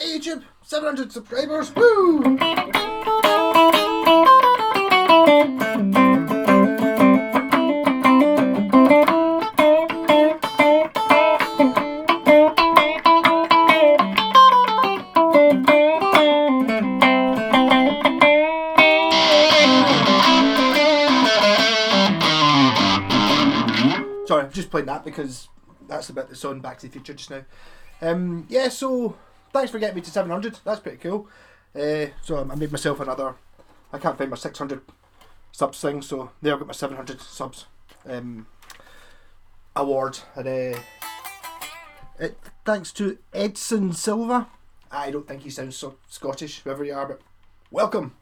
Hey YouTube, 700 subscribers, woo! Sorry, I'm just playing that because that's the bit that's on Back to the Future just now. Yeah, so thanks for getting me to 700. That's pretty cool. So I made myself another. I can't find my 600 subs thing, so there I've got my 700 subs award. And thanks to Edson Silva. I don't think he sounds so Scottish, whoever you are, but welcome.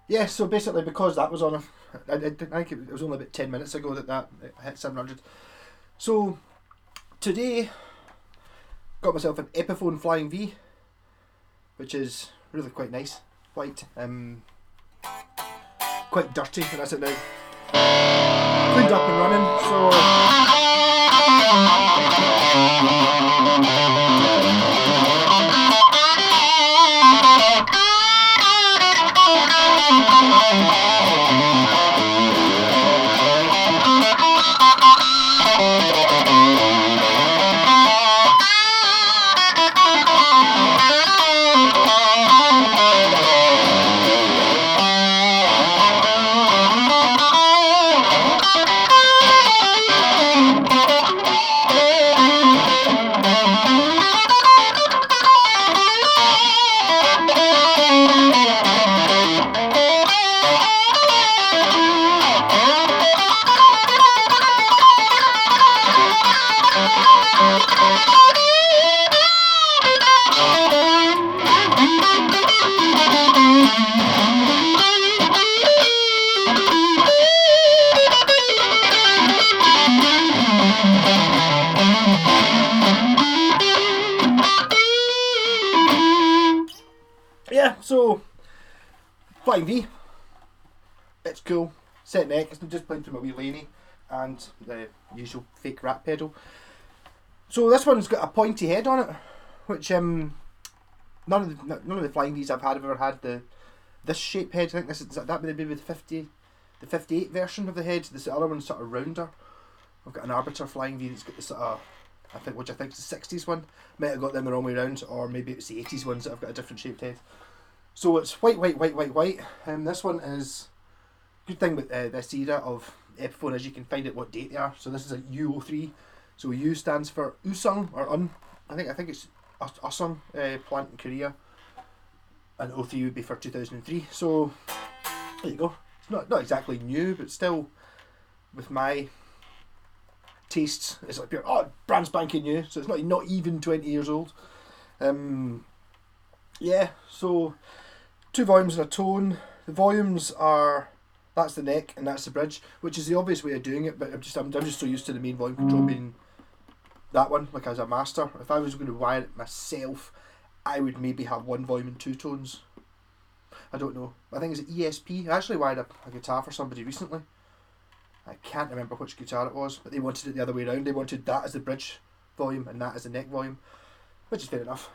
Yeah, so basically because that was on I think it was only about 10 minutes ago that hit 700. So today got myself an Epiphone Flying V, which is really quite nice, quite dirty, and that's it now. Cleaned up and running, so yeah, so Flying V, it's cool. Set neck, it's just playing through my wee laney and the usual fake rat pedal. So this one's got a pointy head on it, which none of the Flying V's I've ever had this shape head. I think that would be the 58 version of the head. This other one's sort of rounder. I've got an Arbiter Flying V that's got the sort of, which I think is the 60s one. Might have got them the wrong way around, or maybe it's the 80s ones that have got a different shaped head. So it's white. This one is, good thing with this era of Epiphone is you can find out what date they are. So this is a U03. So U stands for Usung or Un. I think it's Usung plant in Korea, and 03 would be for 2003. So there you go. It's not exactly new, but still, with my tastes, it's like brand spanking new. So it's not even 20 years old. Yeah. So 2 volumes and a tone. The volumes are, that's the neck and that's the bridge, which is the obvious way of doing it. But I'm just so used to the main volume control being that one, like as a master. If I was going to wire it myself, I would maybe have 1 volume and 2 tones. I don't know. I think it's ESP. I actually wired a guitar for somebody recently. I can't remember which guitar it was, but they wanted it the other way around. They wanted that as the bridge volume and that as the neck volume, which is fair enough.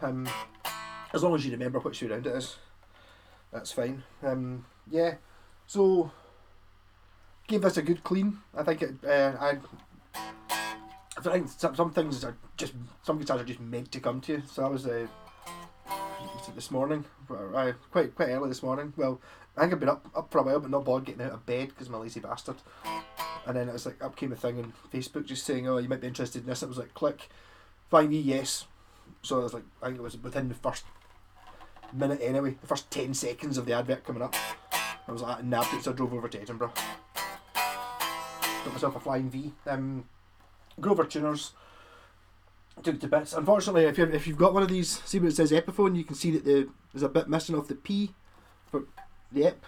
As long as you remember which way around it is, that's fine. Yeah, so give this a good clean. I think I think some things are just, some guitars are just meant to come to you. So I was this morning, quite early this morning. Well, I think I've been up for a while, but not bothered getting out of bed because I'm a lazy bastard. And then it was like, up came a thing on Facebook just saying, oh, you might be interested in this. It was like, click, Flying V, yes. So I was like, I think it was within the first minute anyway, the first 10 seconds of the advert coming up. I was like, nabbed it, so I drove over to Edinburgh. Got myself a Flying V. Grover tuners, took it to bits. Unfortunately, if you've got one of these, see where it says Epiphone, you can see that there's a bit missing off the P for the Ep.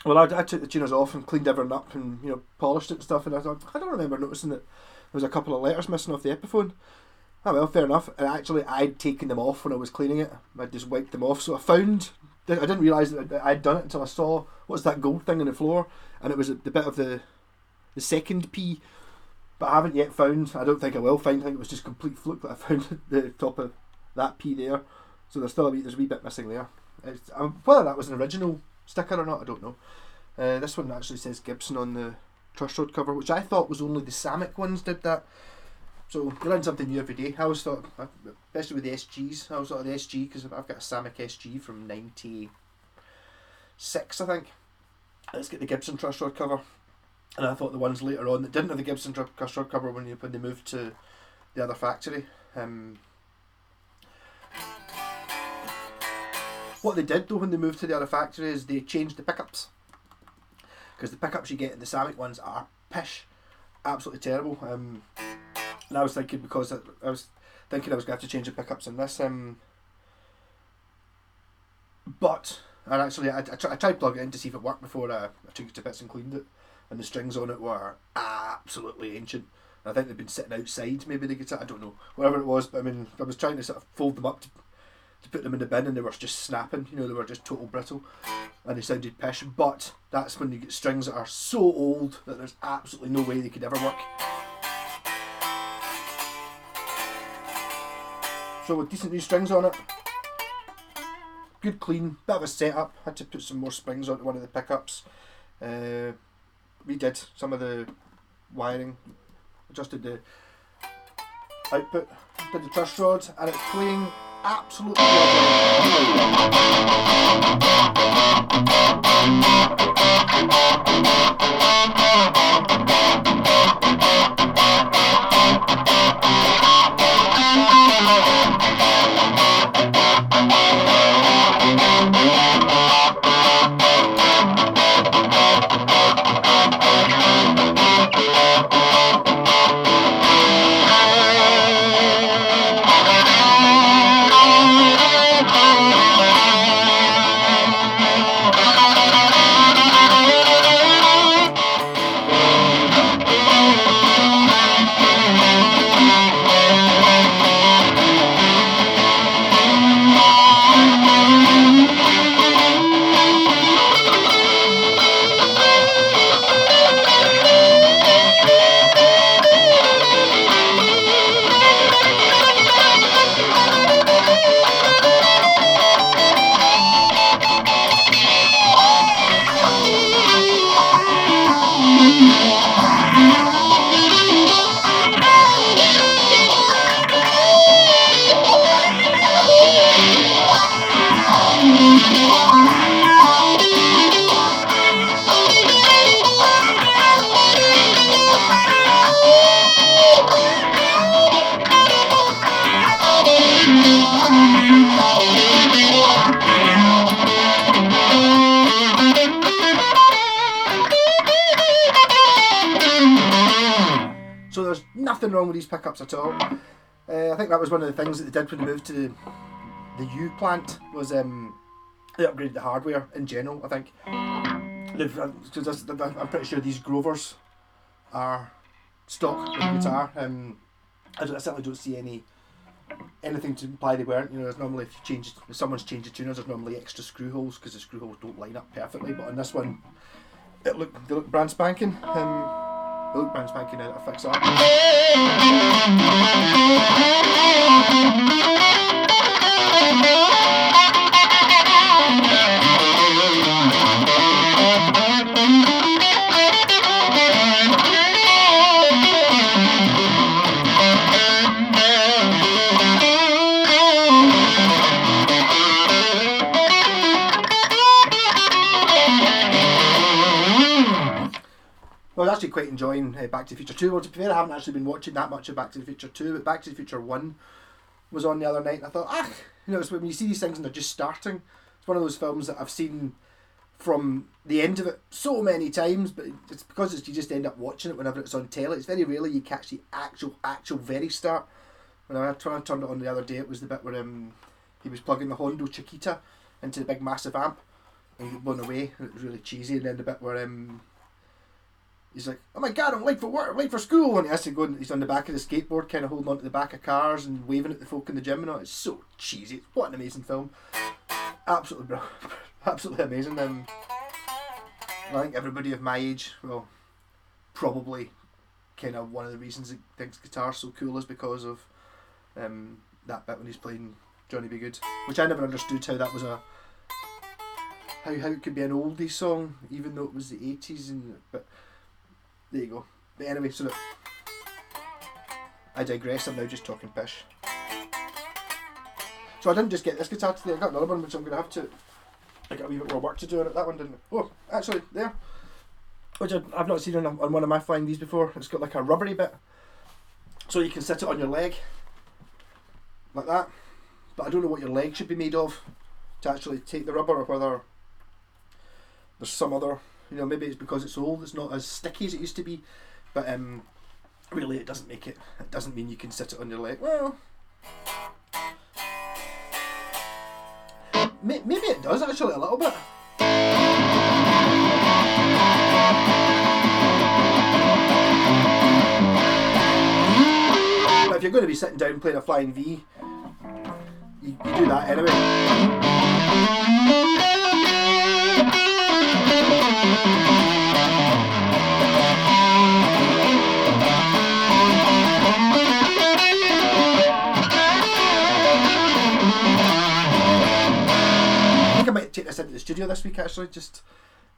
Well, I took the tuners off and cleaned everything up and polished it and stuff, and I thought, I don't remember noticing that there was a couple of letters missing off the Epiphone. Oh well, fair enough. And actually, I'd taken them off when I was cleaning it. I just wiped them off. So I didn't realise that I'd done it until I saw, what's that gold thing on the floor? And it was the bit of the second P but I haven't yet found, I don't think I will find, I think it was just complete fluke that I found the top of that P there. So there's a wee bit missing there. Whether that was an original sticker or not, I don't know. This one actually says Gibson on the truss rod cover, which I thought was only the Samick ones did that. So you learn something new every day. I always thought, especially with the SGs, I always thought of the SG because I've got a Samick SG from '96, I think. Let's get the Gibson truss rod cover. And I thought the ones later on that didn't have the Gibson truss rod cover when they moved to the other factory. What they did though when they moved to the other factory is they changed the pickups. Because the pickups you get in the Samick ones are pish. Absolutely terrible. And I was thinking, because I was going to have to change the pickups in this. But I tried plugging it in to see if it worked before I took it to bits and cleaned it. And the strings on it were absolutely ancient. I think they'd been sitting outside, maybe the guitar, I don't know. Whatever it was, but I mean, I was trying to sort of fold them up to put them in the bin and they were just snapping, you know, they were just total brittle and they sounded pish. But that's when you get strings that are so old that there's absolutely no way they could ever work. So with decent new strings on it, good clean, bit of a setup, had to put some more springs onto one of the pickups, redid some of the wiring, adjusted the output, did the truss rod, and it's playing absolutely So there's nothing wrong with these pickups at all. I think that was one of the things that they did when they moved to the U plant, was they upgraded the hardware in general, I think. Because I'm pretty sure these Grovers are stock with the guitar. I certainly don't see anything to imply they weren't. You know, there's normally, if someone's changed the tuners, there's normally extra screw holes because the screw holes don't line up perfectly. But on this one, they look brand spanking. They look brand spanking out of fix up. I was actually quite enjoying Back to the Future 2. Well, to be fair, I haven't actually been watching that much of Back to the Future 2, but Back to the Future 1 was on the other night, and I thought, you know, it's when you see these things and they're just starting, it's one of those films that I've seen from the end of it so many times, but it's because you just end up watching it whenever it's on telly. It's very rarely you catch the actual very start. When I turned it on the other day, it was the bit where he was plugging the Hondo Chiquita into the big massive amp, and he got blown away, and it was really cheesy. And then the bit where he's like, oh my god, I'm late for work, I'm late for school, and he has to go and he's on the back of the skateboard, kind of holding onto the back of cars and waving at the folk in the gym and all. It's so cheesy. What an amazing film. Absolutely brilliant. Absolutely amazing. I think everybody of my age will probably kind of one of the reasons he thinks guitar's so cool is because of that bit when he's playing Johnny Be Good, which I never understood how that was how it could be an oldie song even though it was the 80s, but there you go. But anyway, so I digress, I'm now just talking pish. So I didn't just get this guitar today, I got another one which I'm going to have to, I got a wee bit more work to do on it. That one didn't. Oh, actually, there. Which I've not seen on one of my flying V's before. It's got like a rubbery bit. So you can sit it on your leg. Like that. But I don't know what your leg should be made of to actually take the rubber, or whether there's some other, maybe it's because it's old, it's not as sticky as it used to be. But really it doesn't mean you can sit it on your leg. Well, maybe it does actually a little bit. But if you're going to be sitting down playing a flying V, you do that anyway. I might take this into the studio this week actually. Just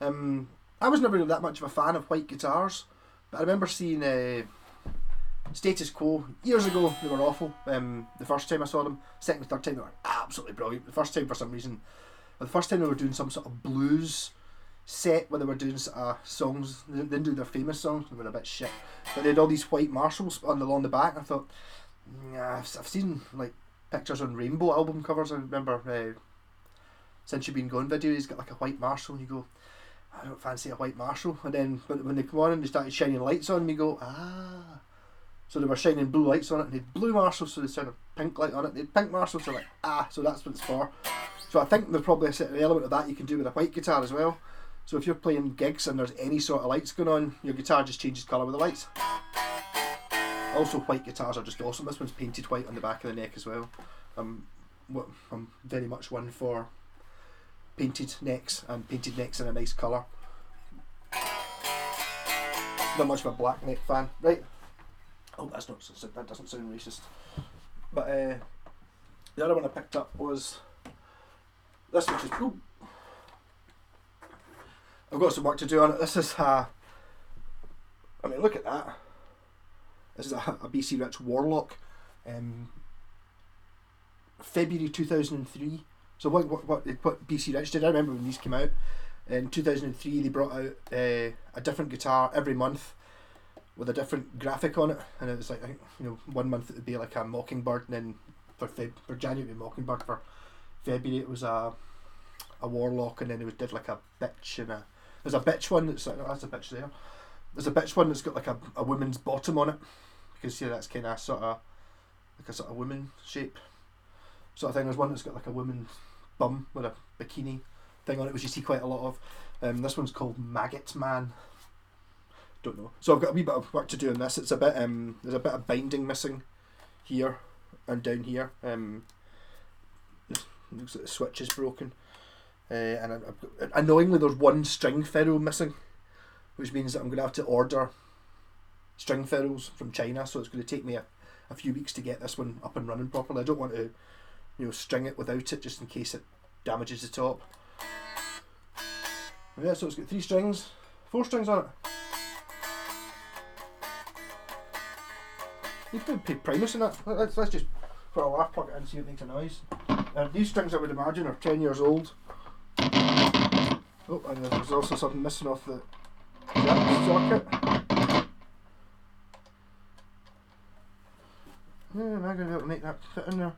I was never really that much of a fan of white guitars, but I remember seeing Status Quo years ago. They were awful. The first time I saw them, second and third time they were absolutely brilliant. The first time for some reason, the first time they were doing some sort of blues set where they were doing songs. They didn't do their famous songs, they were a bit shit, but they had all these white Marshalls along the back. I thought, yeah, I've seen like pictures on Rainbow album covers. I remember Since You've Been Gone video, he's got like a white Marshall, and you go, I don't fancy a white Marshall. And then when they come on and they started shining lights on, you go, ah. So they were shining blue lights on it, and they had blue Marshalls, so they had a pink light on it. They had pink Marshalls, so like, ah, so that's what it's for. So I think there's probably an element of that you can do with a white guitar as well. So if you're playing gigs and there's any sort of lights going on, your guitar just changes colour with the lights. Also, white guitars are just awesome. This one's painted white on the back of the neck as well. I'm very much one for painted necks, and painted necks in a nice colour. Not much of a black neck fan, right? Oh, that doesn't sound racist. But the other one I picked up was this, which is cool. I've got some work to do on it. This is I mean, look at that. This is a BC Rich Warlock, February 2003. So what BC Rich did, I remember when these came out in 2003. They brought out a different guitar every month with a different graphic on it, and it was like, I think, 1 month it would be like a mockingbird, and then for January it would be a mockingbird, for February it was a warlock, and then they did like a bitch, and there's a bitch one that's like, that's a bitch there. There's a bitch one that's got like a woman's bottom on it, because that's kind of sort of like a sort of woman shape sort of thing. There's one that's got like a woman's bum with a bikini thing on it, which you see quite a lot of. This one's called Maggot Man. Don't know. So I've got a wee bit of work to do on this. It's a bit there's a bit of binding missing here and down here. Looks like the switch is broken. And annoyingly there's one string ferrule missing, which means that I'm going to have to order string ferrules from China, so it's going to take me a few weeks to get this one up and running properly. I don't want to string it without it, just in case it damages the top. Yeah, so it's got 4 strings on it. You can pay Primus in that. Let's just, for a laugh, plug it in and see if it makes a noise. These strings, I would imagine, are 10 years old. Oh, and there's also something missing off the jack socket. Yeah, am I going to be able to make that fit in there?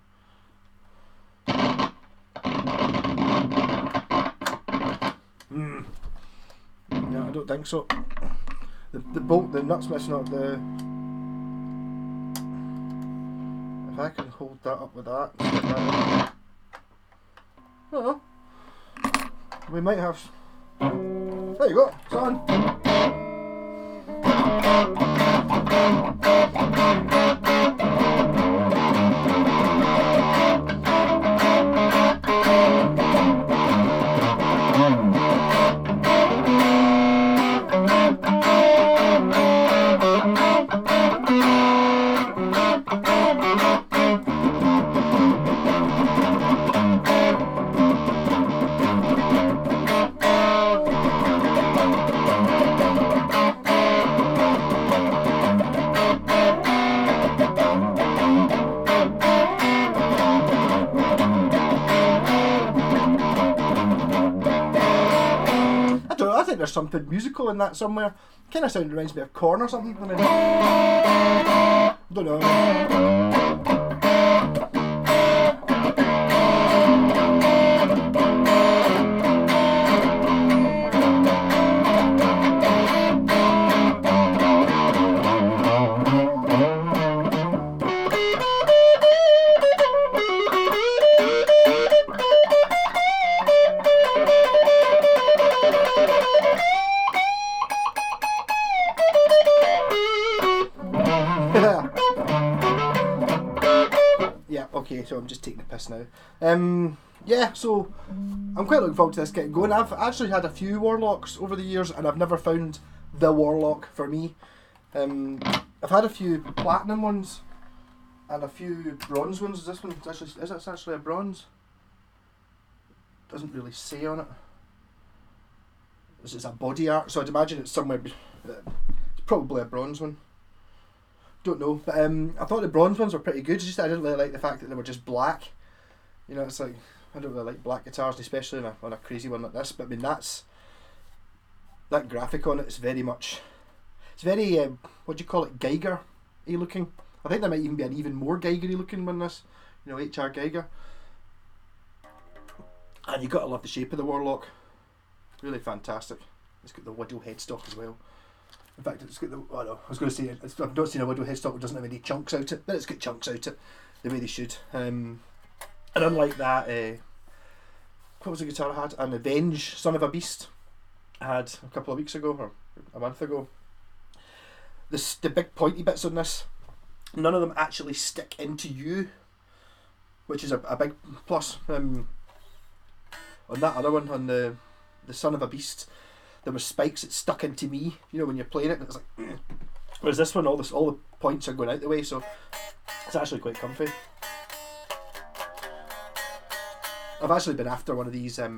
No, I don't think so. The bolt, the nut's missing up the... If I can hold that up with that, and stick that in. I don't know. We might have... There you go, it's on. something musical in that somewhere. Kind of reminds me of Korn or something. I don't know. Yeah, okay, so I'm just taking the piss now. Yeah, so I'm quite looking forward to this getting going. I've actually had a few Warlocks over the years, and I've never found the Warlock for me. I've had a few platinum ones and a few bronze ones. Is this actually a bronze? Doesn't really say on it. This is a body art, so I'd imagine it's somewhere. It's probably a bronze one. Don't know, but I thought the bronze ones were pretty good. It's just I didn't really like the fact that they were just black. You know, it's like I don't really like black guitars, especially on a crazy one like this. But I mean, that graphic on it is very much. It's very what do you call it, Geiger-y looking. I think there might even be an even more Geiger-y looking one. This, you know, HR Geiger. And you got to love the shape of the Warlock. Really fantastic. It's got the Widow headstock as well. In fact, it's got the. Oh no, I was going to say I've not seen a Widow headstock that doesn't have any chunks out it, but it's got chunks out it, the way they should. And unlike that, what was the guitar I had? An Avenge, Son of a Beast, I had a couple of weeks ago or a month ago. The big pointy bits on this, none of them actually stick into you, which is a big plus. On that other one, on the Son of a Beast, there were spikes that stuck into me, you know, when you're playing it, and it's like, whereas this one, all the points are going out the way, so it's actually quite comfy. I've actually been after one of these for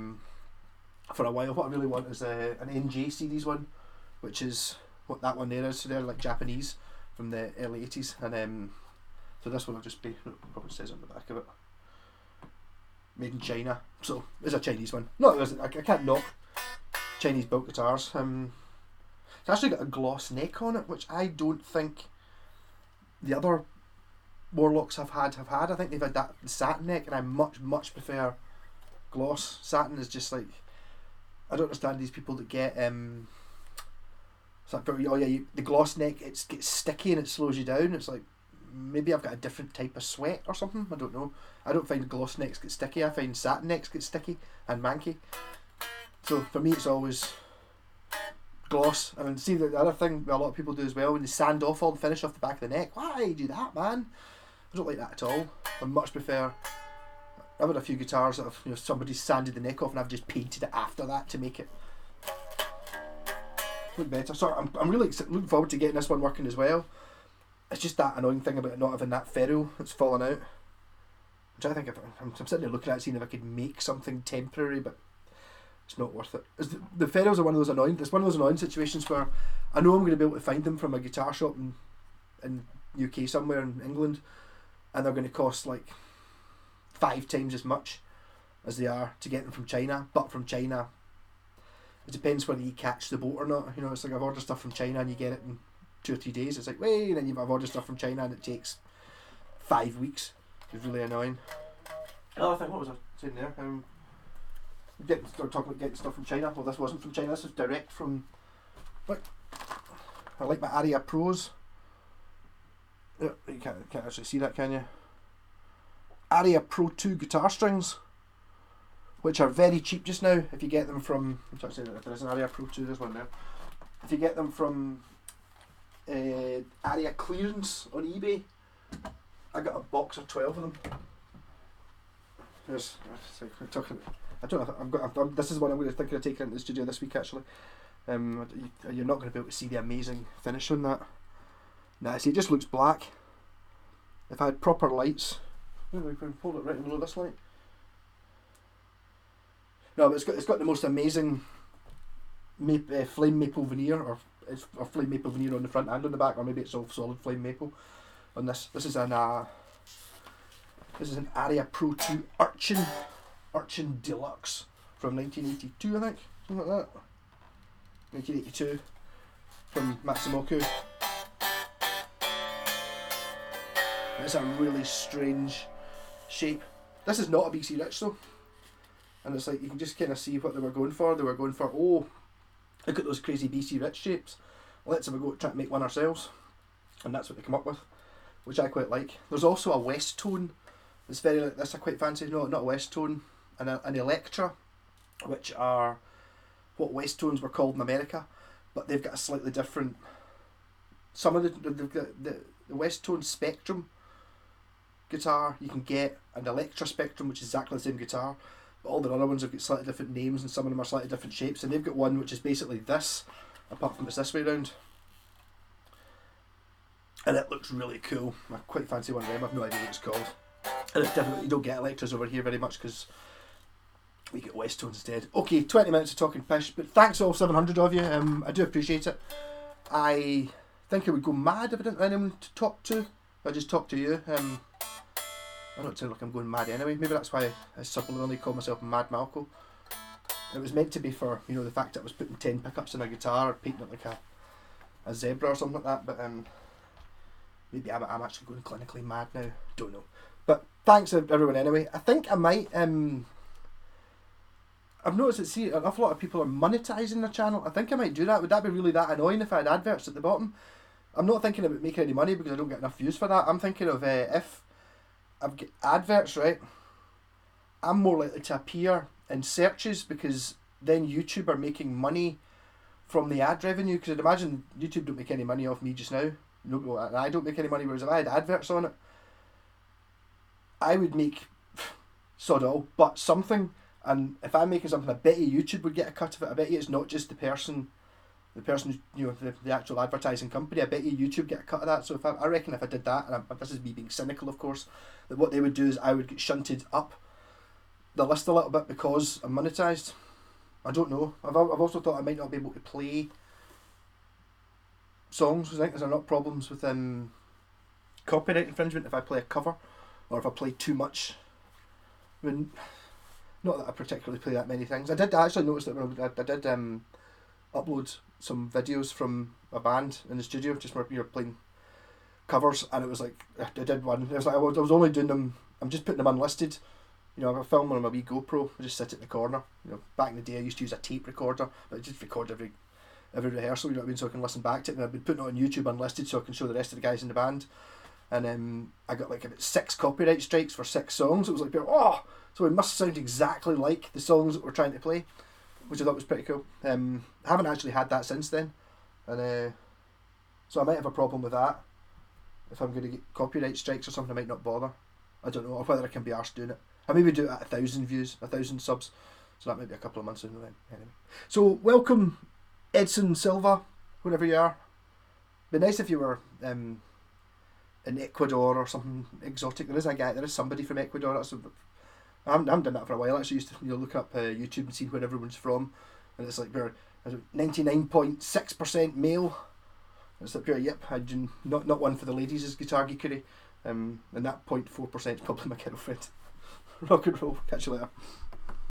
a while. What I really want is an NJ series one, which is what that one there is. So they're like Japanese from the early 80s, and so this one will just be, probably says on the back of it, made in China. So it's a Chinese one. No, I can't knock Chinese built guitars. It's actually got a gloss neck on it, which I don't think the other Warlocks I've had. I think they've had that satin neck, and I much prefer gloss. Satin is just like, I don't understand these people that get it's like, the gloss neck, it gets sticky and it slows you down. It's like, maybe I've got a different type of sweat or something. I don't know. I don't find gloss necks get sticky. I find satin necks get sticky and manky. So for me, it's always gloss. And see, the other thing a lot of people do as well, when they sand off all the finish off the back of the neck. Why do that, man? I don't like that at all. I much prefer. I've had a few guitars that have, you know, somebody's sanded the neck off and I've just painted it after that to make it look better. So I'm really looking forward to getting this one working as well. It's just that annoying thing about it not having that ferrule that's fallen out, which I think I'm sitting there looking at it, seeing if I could make something temporary, but it's not worth it. The ferrules are one of those annoying. It's one of those annoying situations where I know I'm going to be able to find them from a guitar shop in UK somewhere in England, and they're going to cost like 5 times as much as they are to get them from China. But from China, it depends whether you catch the boat or not. You know, it's like I've ordered stuff from China and you get it in 2 or 3 days. It's like, wait, and then I've ordered stuff from China and it takes 5 weeks. It's really annoying. Another thing, what was I saying there? Talking about getting stuff from China. Well, this wasn't from China. This is direct from. Look, I like my Aria Pros. Yeah, you can't actually see that, can you? Aria Pro 2 guitar strings, which are very cheap just now. If you get them from, I'm trying to say that if there is an Aria Pro 2, there's one there. If you get them from Aria Clearance on eBay, I got a box of 12 of them. There's, I don't know. This is one I'm going to think of taking into the studio this week actually. You're not going to be able to see the amazing finish on that. Nah, see, it just looks black. If I had proper lights, maybe we can hold it right below this light. No, but it's got the most amazing flame maple veneer, or flame maple veneer on the front and on the back, or maybe it's all solid flame maple on this. This is an Aria Pro 2 Urchin Deluxe from 1982, I think, something like that. 1982 from Matsumoku. It's a really strange shape. This is not a BC Rich though. And it's like, you can just kind of see what they were going for. They were going for, oh, look at those crazy BC Rich shapes. Let's have a go at trying to make one ourselves. And that's what they come up with, which I quite like. There's also a West tone. It's very like this. I quite fancy. No, not a West tone. And an Electra, which are what West tones were called in America, but they've got a slightly different. Some of the West tone Spectrum guitar, you can get an Electra Spectrum, which is exactly the same guitar, but all the other ones have got slightly different names, and some of them are slightly different shapes. And they've got one which is basically this, apart from it's this way around. And it looks really cool. I quite fancy one of them. I've no idea what it's called. And it's definitely, you don't get Electras over here very much because we get West tones instead. Okay, 20 minutes of talking pish, but thanks all 700 of you. I do appreciate it. I think I would go mad if I didn't have anyone to talk to. If I just talk to you. I don't sound like I'm going mad anyway. Maybe that's why I subliminally call myself Mad Malco. It was meant to be for, you know, the fact that I was putting 10 pickups in a guitar or painting it like a zebra or something like that. But maybe I'm actually going clinically mad now. Don't know. But thanks everyone anyway. I think I might. I've noticed that, see, an awful lot of people are monetizing their channel. I think I might do that. Would that be really that annoying if I had adverts at the bottom? I'm not thinking about making any money because I don't get enough views for that. I'm thinking of if I've got adverts, right, I'm more likely to appear in searches because then YouTube are making money from the ad revenue. Because I'd imagine YouTube don't make any money off me just now. No, and I don't make any money. Whereas if I had adverts on it, I would make sod all, but something. And if I'm making something, I bet you YouTube would get a cut of it. I bet you it's not just the person, you know, the actual advertising company. I bet you YouTube get a cut of that. So if I reckon if I did that, and this is me being cynical, of course, that what they would do is I would get shunted up the list a little bit because I'm monetized. I don't know. I've also thought I might not be able to play songs. I think there are not problems with copyright infringement if I play a cover or if I play too much. I mean, not that I particularly play that many things. I did actually notice that when I did upload some videos from a band in the studio, just where you're playing covers, and it was like, I did one, it was like I was only doing them, I'm just putting them unlisted. You know, I film on my wee GoPro, I just sit in the corner. You know, back in the day I used to use a tape recorder, but I just record every rehearsal, you know what I mean, so I can listen back to it, and I've been putting it on YouTube unlisted so I can show the rest of the guys in the band. And I got like about 6 copyright strikes for 6 songs. It was like, oh, so it must sound exactly like the songs that we're trying to play, which I thought was pretty cool. I haven't actually had that since then, and so I might have a problem with that. If I'm going to get copyright strikes or something, I might not bother. I don't know, or whether I can be arsed doing it. I maybe do it at 1,000 views, 1,000 subs, so that might be a couple of months in then. Anyway, so welcome Edson Silva, wherever you are. Be nice if you were in Ecuador or something exotic. There is somebody from Ecuador. I haven't done that for a while. I actually used to look up YouTube and see where everyone's from, and it's like we're 99.6% male. It's like, yep, I do not one for the ladies is Guitar Geekery, and that 0.4% is probably my girlfriend. Rock and roll. Catch you later.